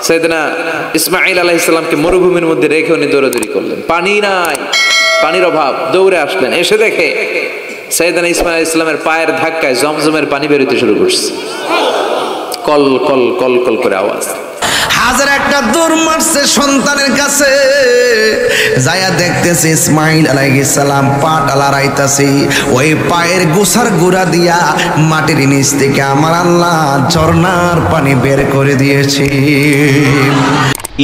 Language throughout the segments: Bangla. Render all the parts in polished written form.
সাইয়েদনা ইসমাঈল আলাইহিস সালামকে মরুভূমির মধ্যে রেখে উনি দৌড়াদৌড়ি করলেন, পানি নাই, পানির অভাব, দৌড়ে আসলেন। এসে দেখে সাইয়েদনা ইসমাঈল আলাইহিস সালামের পায়ের ধাক্কায় জমজমের পানি বের হতে শুরু করছে, কল কল কল কল করে আওয়াজ। হাজার একটা দৌড় মারছে সন্তানের কাছে, যায়া দেখতেছে ইসমাঈল আলাইহিস সালাম পাটা লড়াইতাছে, ওই পায়ের গোছার গুড়া দিয়া মাটির নিচ থেকে আমার আল্লাহ ঝর্ণার পানি বের করে দিয়েছে।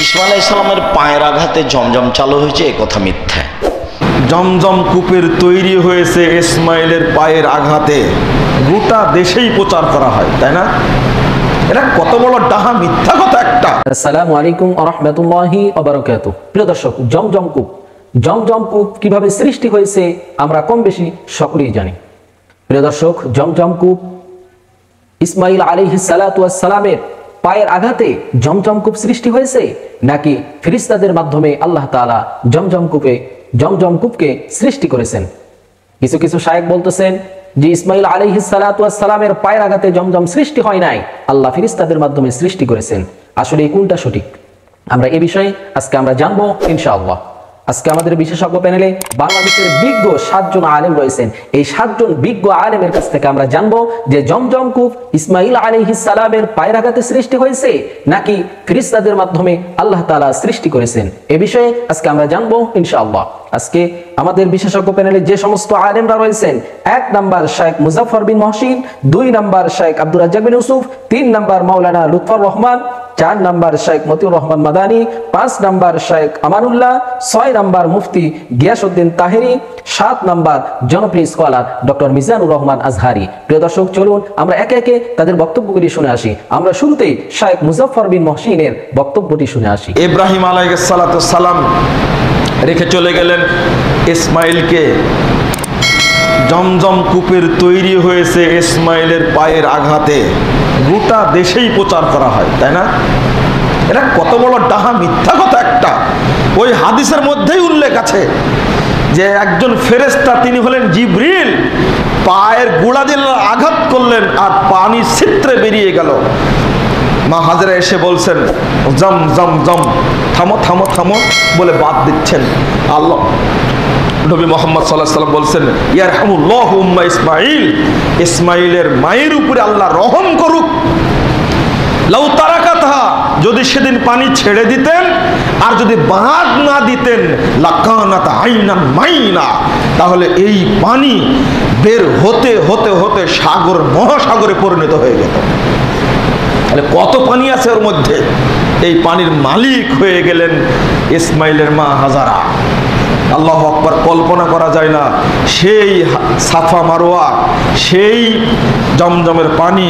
ইসমাঈল আলাইহিস সালামের পায়ের আঘাতে জমজম চালু হয়েছে, এ কথা মিথ্যা। জমজম কূপের তৈরি হয়েছে ইসমাইলের পায়ের আঘাতে, গোটা দেশেই প্রচার করা হয়, তাই না? এটা কত বড় ডাহা মিথ্যা কথা একটা। আসসালামু আলাইকুম ওয়া রাহমাতুল্লাহি ওয়া বারাকাতুহু। প্রিয় দর্শক, জমজম কূপ কিভাবে সৃষ্টি হয়েছে আমরা কম বেশি সকলেই জানি। প্রিয় দর্শক, জমজম কূপ ইসমাঈল আলাইহিস সালাতু ওয়াস সালামের পায়ের আঘাতে জমজম কূপ সৃষ্টি হয়েছে, নাকি ফেরেশতাদের মাধ্যমে আল্লাহ তাআলা জমজম কূপকে সৃষ্টি করেছেন? কিছু কিছু শায়েখ বলতেছেন যে ইসমাঈল আলাইহিস সালাতু ওয়াস সালামের পায়ের আঘাতে জমজম সৃষ্টি হয় নাই, আল্লাহ ফেরেশতাদের মাধ্যমে সৃষ্টি করেছেন। আসলে এই কোনটা সঠিক আমরা এই বিষয়ে আজকে আমরা জানবো ইনশাআল্লাহ। আজকে আমাদের বিশেষজ্ঞ প্যানেলে বাংলাদেশের বিজ্ঞ 7 জন আলেম রয়েছেন। এই 7 জন বিজ্ঞ আলেমের কাছ থেকে আমরা জানবো যে জমজম কূপ ইসমাঈল আলাইহিস সালামের পায়ের আঘাতে সৃষ্টি হয়েছে নাকি ফেরেশতাদের মাধ্যমে আল্লাহ তাআলা সৃষ্টি করেছেন, এ বিষয়ে আজকে আমরা জানবো ইনশাআল্লাহ। আজকে আমাদের বিশেষজ্ঞ প্যানেলে যে সমস্ত আলেমরা রয়েছেন, 1 নাম্বার শাইখ মুজাফফর বিন মহসিন, 2 নাম্বার শাইখ আব্দুর রাজ্জাক বিন ইউসুফ, 3 নাম্বার মাওলানা লুৎফর রহমান, 4 নাম্বার শাইখ মতিউর রহমান মাদানী, 5 নাম্বার শাইখ আমানুল্লাহ, 6 নাম্বার মুফতি গিয়াসউদ্দিন তাহেরি, 7 নাম্বার জনপ্রিয় স্কলার ডক্টর মিজানুর রহমান আজহারি। প্রিয় দর্শক, চলুন আমরা একে একে তাদের বক্তব্যগুলি শুনে আসি। আমরা শুরুতেই শাইখ মুজাফফর বিন মহসিনের বক্তব্যটি শুনে আসি। ইব্রাহিম আলাইহিস সালাতু সালাম রেখে চলে গেলেন ইসমাইলকে। জমজম কূপের তৈরি হয়েছে ইসমাইলের পায়ের আঘাতে, গোটা দেশেই প্রচার করা হয়, তাই না? এটা কত বড় ডাহা মিথ্যা কথা একটা। ওই হাদিসের মধ্যেই উল্লেখ আছে যে একজন ফেরেশতা, তিনি হলেন জিবরিল, পায়ের গোড়া দিয়ে আঘাত করলেন আর পানি ছিত্রে বেরিয়ে গেল। মা হাজরা এসে বলছেন জম জম জম, থামো থামো থামো বলে বাদ দিচ্ছেন। আল্লাহ নবী মুহাম্মদ সাল্লাল্লাহু আলাইহি ওয়াসাল্লাম বলছেন ইয়ারহামুল্লাহু উম্মা ইসমাঈল, ইসমাঈলের মায়ের উপরে আল্লাহ রহম করুক। লাউ তারাকাতহা, যদি সেদিন পানি ছেড়ে দিতেন আর যদি বাদ না দিতেন, লাকানাত আইনান মাইনা, তাহলে এই পানি বের হতে হতে হতে সাগর মহাসাগরে পরিণত হয়ে যেত। তাহলে কত পানি আছে ওর মধ্যে। এই পানির মালিক হয়ে গেলেন ইসমাইলের মা হাজারা। আল্লাহু আকবার, কল্পনা করা যায় না। সেই সাফা মারোয়া, সেই জমজমের পানি,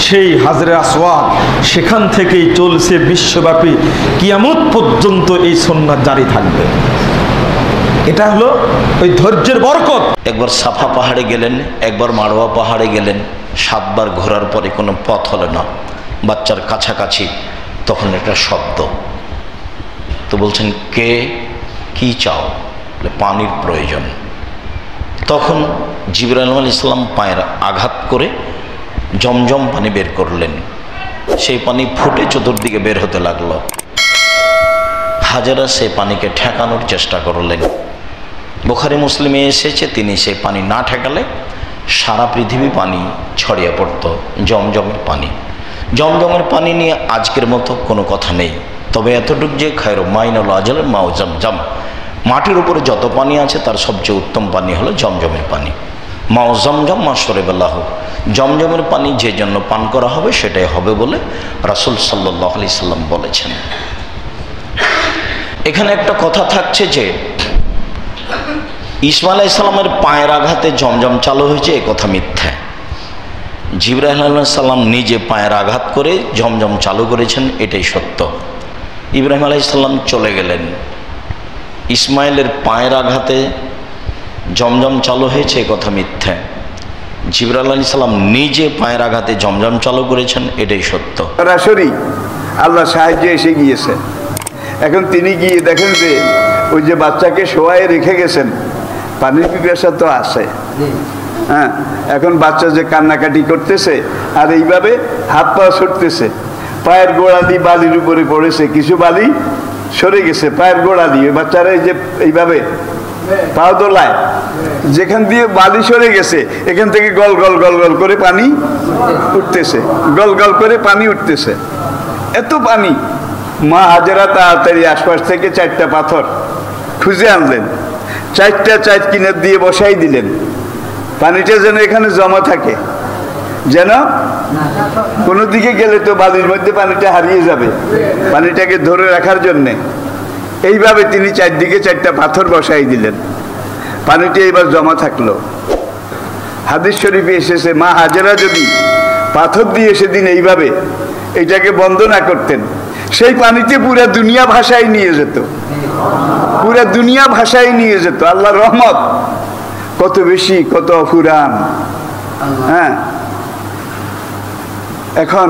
সেই হাজরে আসওয়াদ, সেখান থেকেই চলছে বিশ্বব্যাপী, কিয়ামত পর্যন্ত এই সুন্নাত জারি থাকবে। এটা হলো ওই ধৈর্যের বরকত। একবার সাফা পাহাড়ে গেলেন, একবার মারোয়া পাহাড়ে গেলেন, 7 বার ঘোরার পরে কোনো পথ হলো না, বাচ্চার কাছাকাছি, তখন একটা শব্দ। তো বলছেন কে, কি চাও? পানির প্রয়োজন। তখন জিবরাইল আলাইহিস সালাম পায়ের আঘাত করে জমজম পানি বের করলেন। সেই পানি ফুটে চতুর্দিকে বের হতে লাগলো। হাজেরা সেই পানিকে ঠেকানোর চেষ্টা করলেন। বুখারী মুসলিমে এসেছে, তিনি সেই পানি না ঠেকালে সারা পৃথিবী পানি ছড়িয়ে পড়ত, জমজমের পানি। জমজমের পানি নিয়ে আজকের মতো কোনো কথা নেই, তবে এতটুকু যে খায়রু মাইনুল আজল মাউ জমজম, মাটির উপরে যত পানি আছে তার সবচেয়ে উত্তম পানি হলো জমজমের পানি। মাউ জমজম মা শরিবাল্লাহ, জমজমের পানি যে জন্য পান করা হবে সেটাই হবে বলে রাসূল সাল্লাল্লাহু আলাইহি সাল্লাম বলেছেন। এখানে একটা কথা থাকছে যে ইসমাঈল আলাইহিস সালামের পায়ের আঘাতে জমজম চালু হয়েছে, এ কথা মিথ্যা। জিবরাইল আলাইহিস সালাম নিজে পায়ের আঘাত করে জমজম চালু করেছেন, এটাই সত্য। ইব্রাহিম আলাইহিস সালাম চলে গেলেন, ইসমাইলের পায়ের আঘাতে জমজম চালু হয়েছে, এ কথা মিথ্যা। জিবরাইল আলাইহিস সালাম নিজে পায়ের আঘাতে জমজম চালু করেছেন, এটাই সত্য। সরাসরি আল্লাহ সাহায্য এসে গিয়েছে। এখন তিনি গিয়ে দেখেন যে ওই যে বাচ্চাকে শোয়ায় রেখে গেছেন, পানির পিপাসা তো আছে, হ্যাঁ। এখন বাচ্চা যে কান্নাকাটি করতেছে আর এইভাবে হাত পা ছুটতেছে, পায়ের গোড়া দিয়ে বালির উপরে পড়েছে, কিছু বালি সরে গেছে পায়ের গোড়া দিয়ে। বাচ্চারা এই যে এইভাবে পাও দোলায়, যেখান দিয়ে বালি সরে গেছে এখান থেকে গল গল গল গল করে পানি উঠতেছে, গল গল করে পানি উঠতেছে, এত পানি। মা হাজেরা তাড়াতাড়ি আশপাশ থেকে 4টা পাথর খুঁজে আনলেন, 4টা 4 কিনার দিয়ে বসাই দিলেন, পানিটা যেন এখানে জমা থাকে, যেন কোনো দিকে গেলে তো বালির মধ্যে পানিটা হারিয়ে যাবে, পানিটাকে ধরে রাখার জন্যে। এইভাবে তিনি 4 দিকে 4টা পাথর বসাই দিলেন, পানিটা এবার জমা থাকলো। হাদিস শরীফে এসেছে মা হাজেরা যদি পাথর দিয়ে সেদিন এইভাবে এটাকে বন্ধ না করতেন, সেই পানিতে পুরা দুনিয়া ভাষায় নিয়ে যেত, পুরা দুনিয়া ভাষায় নিয়ে যেত। আল্লাহর রহমত কত বেশি, কত অফুরান। হ্যাঁ, এখন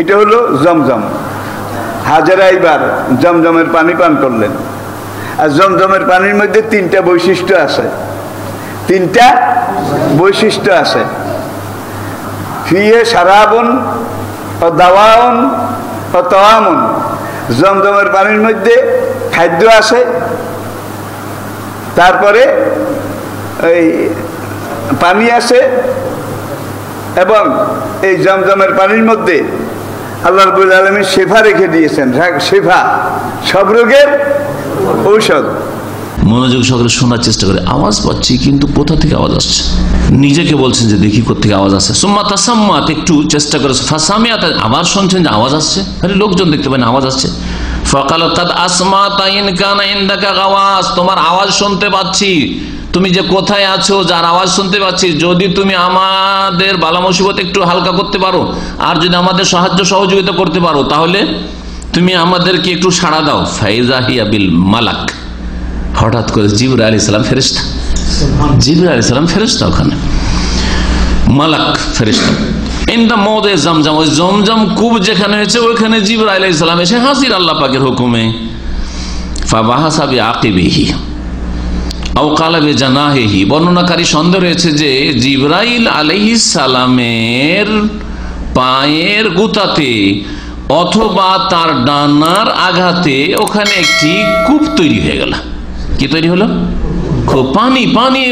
এটা হলো জমজম। হাজেরা এইবার জমজমের পানি পান করলেন। আর জমজমের পানির মধ্যে 3টা বৈশিষ্ট্য আছে, 3টা বৈশিষ্ট্য আছে। ফিহে শারাবুন ও দাওয়াউন ও তাওয়ামুন, জমজমের পানির মধ্যে খাদ্য আছে, তারপরে এই পানি আছে, এবং এই জমজমের পানির মধ্যে আল্লাহ রাব্বুল আলামিন শিফা রেখে দিয়েছেন, শিফা, সব রোগের ঔষধ। মনোযোগ সহকারে শোনার চেষ্টা করে। আওয়াজ পাচ্ছি কিন্তু কোথা থেকে আওয়াজ আসছে? নিজেকে বলছেন যে দেখি কোথেকে আওয়াজ আসছে। সুম্মাতা সাম্মাত, একটু চেষ্টা করে ফাসামিয়াত, আবার শুনছেন যে আওয়াজ আসছে, আরে লোকজন দেখতে পান আওয়াজ আসছে। ফাকাল কাদ আসমাতা ইন কানা ইনদাকা গাওয়াস, তোমার আওয়াজ শুনতে পাচ্ছি, তুমি যে কোথায় আছো যার আওয়াজ শুনতে পাচ্ছি, যদি তুমি আমাদের বালা মুসিবত একটু হালকা করতে পারো আর যদি আমাদের সাহায্য সহযোগিতা করতে পারো তাহলে তুমি আমাদেরকে একটু সাড়া দাও। ফাইজা হিয়া বিল মালাক, হঠাৎ করে জিবরাইল আলাইহিস সালাম ফেরেশতা, জিবরাইল আলাইহিস সালাম ফেরেশতা, ওখানে মালাক ফেরেশতা। ইনদা মওদে জমজম, ওই জমজম কূপ যেখানে হয়েছে ওইখানে জিবরাইল আলাইহিস সালাম এসে হাজির আল্লাহ পাকের হুকুমে। ফাবাহাসা বিআকিবিহি আও কালা বিজানাহিহি, বর্ণনাকারী সন্দেহ রয়েছে যে জিবরাইল আলাইহিস সালামের পায়ের গুতাতে অথবা তার ডানার আঘাতে ওখানে একটি কূপ তৈরি হয়ে গেল। কি তৈরি হলো? খুব পানি পানি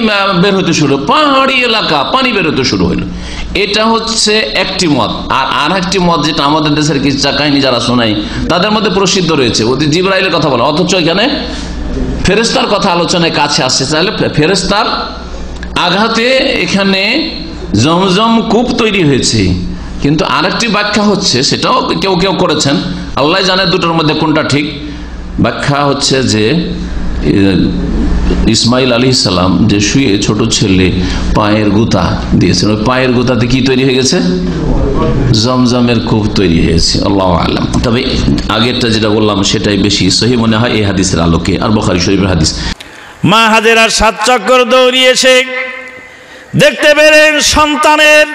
বের হতে শুরু, পাহাড়ি এলাকা পানি বের হতে শুরু হলো। এটা হচ্ছে একটি মত। আর একটি মত যেটা আমাদের দেশের কিচ্ছা কাহিনী যারা শোনাই তাদের মধ্যে প্রসিদ্ধ রয়েছে, ওদের জিবরাইলের কথা বলা, অথচ এখানে ফেরেশতার কথা আলোচনায় কাছে আসছে। তাহলে ফেরেশতার আঘাতে এখানে জমজম কূপ তৈরি হয়েছে। কিন্তু আরেকটি ব্যাখ্যা হচ্ছে, সেটাও কেউ কেউ করেছেন, আল্লাহ জানে দুটোর মধ্যে কোনটা ঠিক। ব্যাখ্যা হচ্ছে যে ইসমাইল আলাইহিস সালাম যে শুয়ে ছোট ছেলে পায়ের গুতা দিয়েছেন, ওই পায়ের গুতাতে কি তৈরি হয়ে গেছে? জমজমের কূপ তৈরি হয়েছে, আল্লাহু আ'লাম। তবে আগেরটা যেটা বললাম সেটাই বেশি সহিহ মনে হয় এই হাদিসের আলোকে, আর বুখারী শরীফের হাদিস। মা হাজেরার 7 চক্কর দৌড়িয়ে এসে দেখতে পেলেন সন্তানের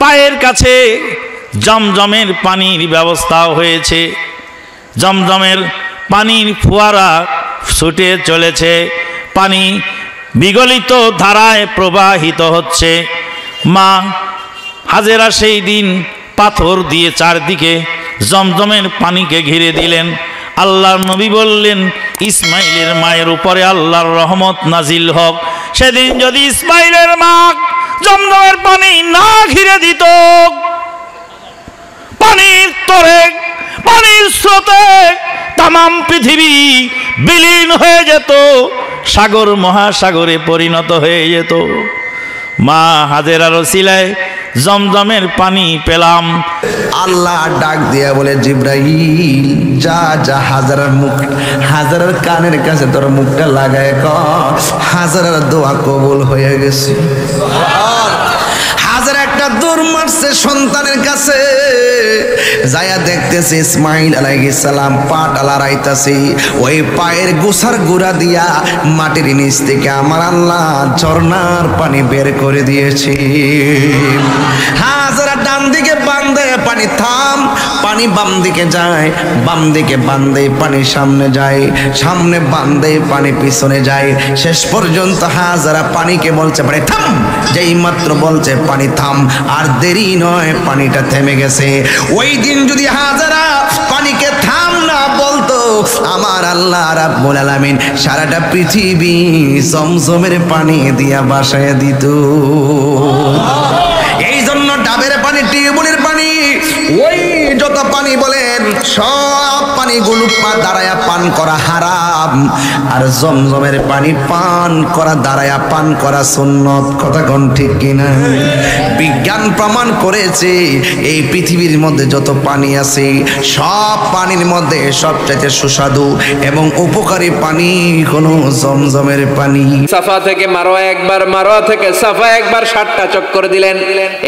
পায়ের কাছে জমজমের পানির ব্যবস্থা হয়েছে, জমজমের পানির ফোয়ারা ছুটে চলেছে, পানি বিগলিত ধারায় প্রবাহিত হচ্ছে। মা হাজেরা সেই দিন পাথর দিয়ে চারদিকে জমজমের পানিকে ঘিরে দিলেন। আল্লাহর নবী বললেন, ইসমাইলের মায়ের উপরে আল্লাহর রহমত নাজিল হোক। সেদিন যদি ইসমাইলের মা জমজমের পানি না ঘিরে দিত, পানির তরে পানির স্রোতে তামাম পৃথিবী বিলীন হয়ে যেত, সাগর মহাসাগরে পরিণত হয়ে যেত। মা হাজেরার ওসিলায় জমজমের পানি পেলাম। আল্লাহ ডাক দিয়া বলে, জিব্রাইল যা যা হাজারার মুখ, হাজারার কানের কাছে তোর মুখটা লাগায় কর, হাজারার দোয়া কবুল হয়ে গেছে। হাজার একটা দৌড় মারছে সন্তানের কাছে, যায়া দেখতেছে ইসমাইল আলাইহিস সালাম পাটা লড়াইতাছে, ওই পায়ের গোছার গুড়া দিয়া মাটির নিচ থেকে আমার আল্লাহ ঝর্ণার পানি বের করে দিয়েছে। হাজার ডান দিকে বান্ধে পানি থাম, পানি বাম দিকে যায়, বাম দিকে বান্ধে পানি সামনে যায়, সামনে বান্ধে পানি পিছনে যায়। শেষ পর্যন্ত হাজারা পানিকে বলছে পানি থাম, যেই মাত্র বলছে পানি থাম, আর দেরি নয়, পানিটা থেমে গেছে। ওই দিন যদি হাজারা পানিকে থাম না বলতো, আমার আল্লাহ রাব্বুল আলামিন সারাটা পৃথিবী জমজমের পানি দিয়া বাসায় দিত। এই জন্য ডাবের পানি, টিউবওয়েলের পানি, ওই যত পানি বলেন সব পানিগুলো দাঁড়ায়া পান করা হারাম, আর জমজমের পানি পান করা দাঁড়ায়া পান করা সুন্নত। কথা কোন ঠিক কিনা? বিজ্ঞান প্রমাণ করেছে এই পৃথিবীর মধ্যে যত পানি আছে সব পানির মধ্যে সবচাইতে সুস্বাদু এবং উপকারী পানি হলো জমজমের পানি। সাফা থেকে মারোয়া একবার, মারোয়া থেকে সাফা একবার 60টা চক্কর দিলেন।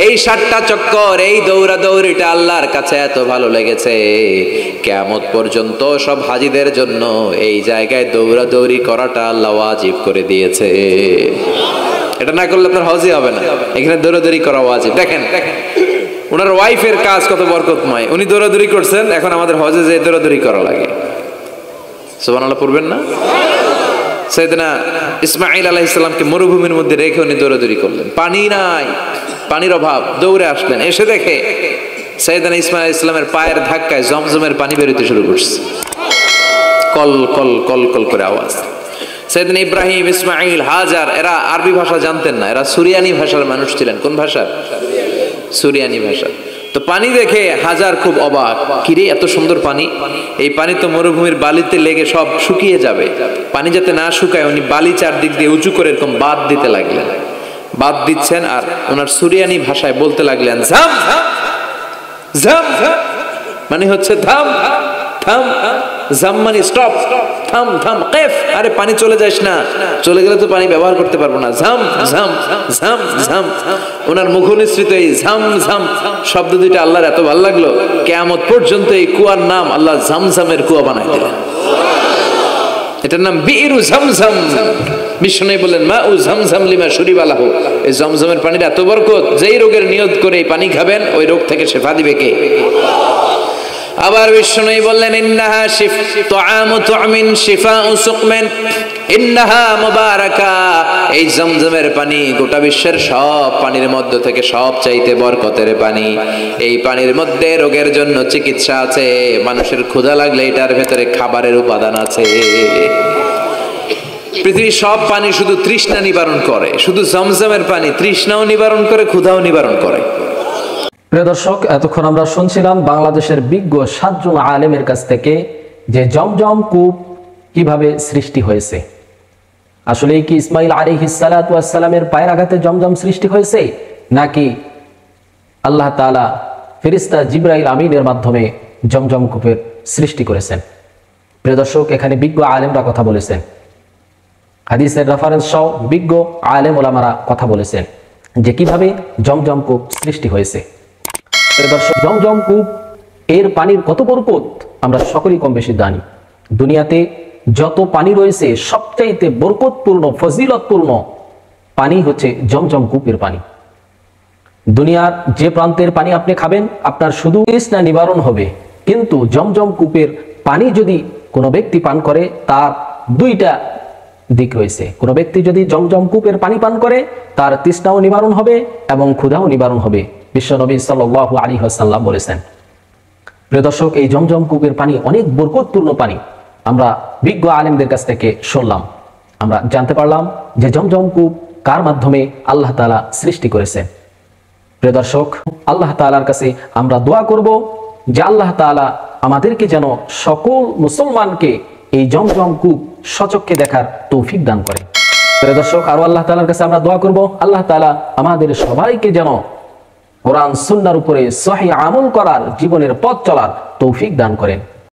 এই 60টা চক্কর, এই দৌড়াদৌড়িটা আল্লাহর কাছে এত ভালো লেগেছে, কিয়ামত পর্যন্ত সব হাজীদের জন্য এই জায়গায় দৌড়াদৌড়ি করাটা আল্লাহ ওয়াজিব করে দিয়েছে। এটা না করলে আপনার হজই হবে না, এখানে দৌড়াদৌড়ি করা ওয়াজিব। দেখেন ওনার ওয়াইফের কাজ কত বরকতময়, উনি দৌড়াদৌড়ি করছেন, এখন আমাদের হজে যে দৌড়াদৌড়ি করা লাগে। সুবহানাল্লাহ পড়বেন না? সাইয়েদনা ইসমাঈল আলাইহিস সালামকে মরুভূমির মধ্যে রেখে উনি দৌড়াদৌড়ি করলেন, পানি নাই, পানির অভাব, দৌড়ে আসলেন। এসে দেখে সাইয়েদনা ইসমাঈল আলাইহিস সালামের পায়ের ধাক্কায় জমজমের পানি বেরোতে শুরু করছে, কল কল কল কল করে আওয়াজ। সাইয়েদনা ইব্রাহিম, ইসমাঈল, হাজার এরা আরবি ভাষা জানতেন না, এরা সুরিয়ানি ভাষার মানুষ ছিলেন। কোন ভাষা? সুরিয়ানি ভাষা। তো পানি দেখে হাজার খুব অবাক, কিরে এত সুন্দর পানি, এই পানি তো মরুভূমির বালিতে লেগে সব শুকিয়ে যাবে। পানি যাতে না শুকায় উনি বালি চারদিক দিয়ে উঁচু করে এরকম বাদ দিতে লাগলেন, বাদ দিচ্ছেন আর ওনার সুরিয়ানি ভাষায় বলতে লাগলেন ঝাম ঝাম, মানে হচ্ছে থাম থাম, জাম মানে স্টপ, থাম থাম, কেফ, আরে পানি চলে যাস না, চলে গেলে তো পানি ব্যবহার করতে পারবো না, ঝাম ঝাম ঝাম ঝাম। ওনার মুখ নিঃসৃত এই ঝাম ঝাম শব্দ দুইটা আল্লাহর এত ভালো লাগলো, কিয়ামত পর্যন্ত এই কুয়ার নাম আল্লাহ ঝামঝামের কুয়া বানাই দিলেন। এটার নাম বিইরু ঝমঝম। বিষ্ণু বললেন মা উ ঝমঝম লিমা শুরিবা লাহু, এই জমজমের পানির এত বরকত, যেই রোগের নিয়ত করে এই পানি খাবেন ওই রোগ থেকে শেফা দিবে কে? আবার বিষ্ণু বললেন ইন্নাহা তুআমু তুমিন শিফাউ সুকমিন ইন্নাহা মুবারাকা, এই জমজমের পানি গোটা বিশ্বের সব পানির মধ্য থেকে সব চাইতে বরকতের পানি। এই পানির মধ্যে রোগের জন্য চিকিৎসা আছে, মানুষের ক্ষুধা লাগলে এটার ভেতরে খাবারের উপাদান আছে। পৃথিবীর সব পানি শুধু তৃষ্ণা নিবারণ করে, শুধু জমজমের পানি তৃষ্ণাও নিবারণ করে, ক্ষুধাও নিবারণ করে। প্রিয় দর্শক, এতক্ষণ আমরা শুনছিলাম বাংলাদেশের বিজ্ঞ 7 জন আলেমের কাছ থেকে যে জমজম কূপ কিভাবে সৃষ্টি হয়েছে। আসলে কি ইসমাঈল আলাইহিস সালাতু ওয়াস সালামের পায়ের আঘাতে জমজম সৃষ্টি হয়েছে, নাকি আল্লাহ তাআলা ফেরেশতা জিবরাইল আমিনের মাধ্যমে জমজম কূপের সৃষ্টি করেছেন? প্রিয় দর্শক, এখানে বিজ্ঞ আলেমরা কথা বলেছেন, হাদিসের রেফারেন্স সহ বিজ্ঞ আলেম ওলামারা কথা বলেছেন যে কিভাবে জমজম কূপ সৃষ্টি হয়েছে। দর্শক, জমজম কূপ এর পানির কত বরকত আমরা সকলেই কম বেশি জানি। দুনিয়াতে যত পানি রয়েছে সবচাইতে বরকতপূর্ণ, ফজিলতপূর্ণ পানি হচ্ছে জমজম কূপের পানি। দুনিয়ার যে প্রান্তের পানি আপনি খাবেন আপনার শুধু তৃষ্ণা নিবারণ হবে, কিন্তু জমজম কূপের পানি যদি কোনো ব্যক্তি পান করে তার দুইটা দিক রয়েছে। কোনো ব্যক্তি যদি জমজম কূপের পানি পান করে তার তৃষ্ণাও নিবারণ হবে এবং ক্ষুধাও নিবারণ হবে, বিশ্বনবী সাল্লাল্লাহু আলাইহি ওয়াসাল্লাম বলেছেন। প্রিয় দর্শক, এই জমজম কূপের পানি অনেক বরকতপূর্ণ পানি। আমরা বিজ্ঞ আলেমদের কাছ থেকে শুনলাম, আমরা জানতে পারলাম যে জমজম কূপ কার মাধ্যমে আল্লাহ তাআলা সৃষ্টি করেছেন। প্রিয় দর্শক, আল্লাহ তাআলার কাছে আমরা দোয়া করব যে আল্লাহ তাআলা আমাদেরকে যেন সকল মুসলমানকে এই জমজম কূপ সচক্ষে দেখার তৌফিক দান করে। প্রিয় দর্শক, আরো আল্লাহ তাআলার কাছে আমরা দোয়া করব আল্লাহ তাআলা আমাদের সবাইকে যেন কোরআন সুন্নাহর উপরে সহিহ আমল করার, জীবনের পথ চলার তৌফিক দান করেন।